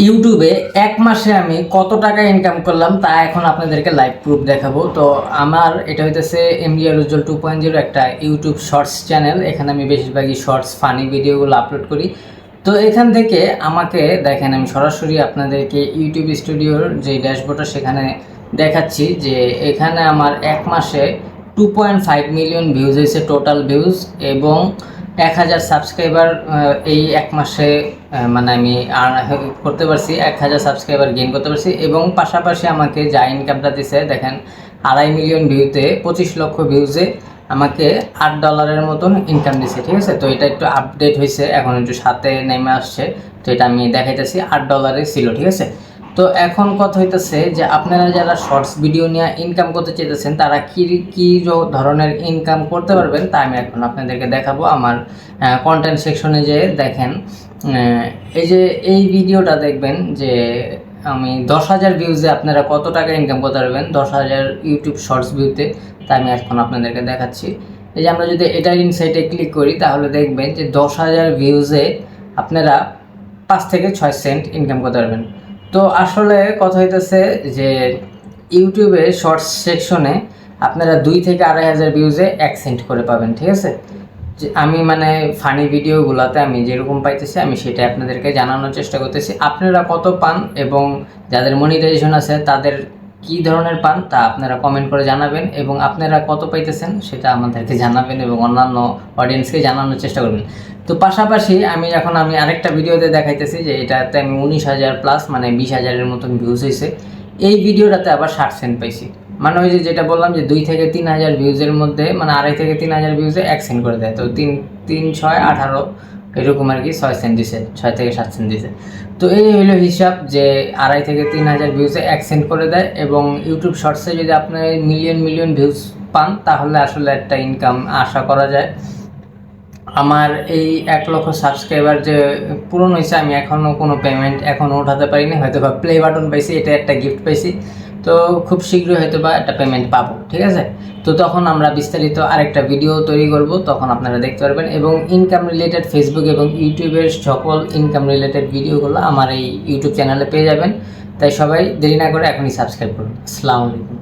ইউটিউবে এক মাসে আমি কত টাকা ইনকাম করলাম তা এখন আপনাদেরকে লাইভ প্রুফ দেখাবো। তো আমার এটা হইতেছে এমডিআর উজ্জ্বল 2.0 একটা ইউটিউব শর্টস চ্যানেল। এখানে আমি বেশিরভাগই শর্টস ফানি ভিডিওগুলো আপলোড করি। তো এখান থেকে আমাকে দেখেন, আমি সরাসরি আপনাদেরকে ইউটিউব স্টুডিওর যে ড্যাশবোর্ডটা সেখানে দেখাচ্ছি যে এখানে আমার এক মাসে 2.5 মিলিয়ন ভিউজ হয়েছে টোটাল ভিউজ, এবং 1000 সাবস্ক্রাইবার এই এক মাসে মানে আমি করতে পারছি, 1000 সাবস্ক্রাইবার গেইন করতে পারছি। এবং পাশাপাশি আমাকে যা ইনকামটা দিছে দেখেন, 2.5 মিলিয়ন ভিউতে 25 লক্ষ ভিউজে আমাকে $8 মতন ইনকাম দিছে। ঠিক আছে, তো এটা একটু আপডেট হয়েছে, এখন একটু সাথে নেমে আসছে। তো এটা আমি দেখাইতেছি $8 ছিল। ঠিক আছে, তো এখন কথা হইতেছে যে আপনারা যারা শর্টস ভিডিও নিয়ে ইনকাম করতে চাইতেছেন তারা কী ধরনের ইনকাম করতে পারবেন তা আমি এখন আপনাদেরকে দেখাবো। আমার কন্টেন্ট সেকশনে যে দেখেন, এই যে এই ভিডিওটা দেখবেন যে আমি 10,000 ভিউজে আপনারা কত টাকা ইনকাম করতে পারবেন, 10,000 ইউটিউব শর্টস ভিউতে, তা আমি এখন আপনাদেরকে দেখাচ্ছি। এই যে আমরা যদি এটার ইনসাইটে ক্লিক করি তাহলে দেখবেন যে 10,000 ভিউজে আপনারা 5 থেকে 6 সেন্ট ইনকাম করতে পারবেন। তো আসলে কথা হইতেছে যে ইউটিউবে শর্টস সেকশনে আপনারা 2 থেকে 2,500 ভিউজে 1 সেন্ট করে পাবেন। ঠিক আছে, যে আমি মানে ফানি ভিডিওগুলোতে আমি যেরকম পাইতেছি আমি সেটা আপনাদেরকে জানানোর চেষ্টা করতেছি। আপনারা কত পান এবং যাদের মনিটাইজেশন আছে তাদের কী ধরনের পান তা আপনারা কমেন্ট করে জানাবেন, এবং আপনারা কত পাইতেছেন সেটা আমাদেরকে জানাবেন এবং অন্যান্য অডিয়েন্সকে জানানোর চেষ্টা করবেন। তো পাশাপাশি আমি আরেকটা ভিডিওতে দেখাইতেছি যে এটাতে আমি 19,000 প্লাস মানে 20,000-এর মতন ভিউজ হয়েছে। এই ভিডিওটাতে আবার 60 সেন্ট পাইছি। মানে ওই যে যেটা বললাম যে 2 থেকে 3,000 ভিউজের মধ্যে মানে 2.5 থেকে 3,000 ভিউজে 1 সেন্ট করে দেয়। তো 3, 6, 18 এরকম আর কি 6 সেন্ট দিছে, 6 থেকে 7 সেন্ট দিছে। তো এই হলো হিসাব যে 2.5 থেকে 3,000 ভিউজে 1 সেন্ট করে দেয়। এবং ইউটিউব শর্টসে যদি আপনি মিলিয়ন ভিউজ পান তাহলে আসলে একটা ইনকাম আশা করা যায়। আমার এই 1 লক্ষ সাবস্ক্রাইবার যে পূরণ হয়েছে, আমি এখনও কোনো পেমেন্ট এখনও উঠাতে পারিনি, হয়তো বা প্লে বাটন পাইছি, এটা একটা গিফট পাইছি। তো খুব শীঘ্রই হয়তো বা একটা পেমেন্ট পাবো। ঠিক আছে, তো তখন আমরা বিস্তারিত আরেকটা ভিডিও তৈরি করব, তখন আপনারা দেখতে পারবেন। এবং ইনকাম রিলেটেড ফেসবুক এবং ইউটিউবের সকল ইনকাম রিলেটেড ভিডিওগুলো আমার এই ইউটিউব চ্যানেলে পেয়ে যাবেন। তাই সবাই দেরি না করে এখনই সাবস্ক্রাইব করুন। আসসালামু আলাইকুম।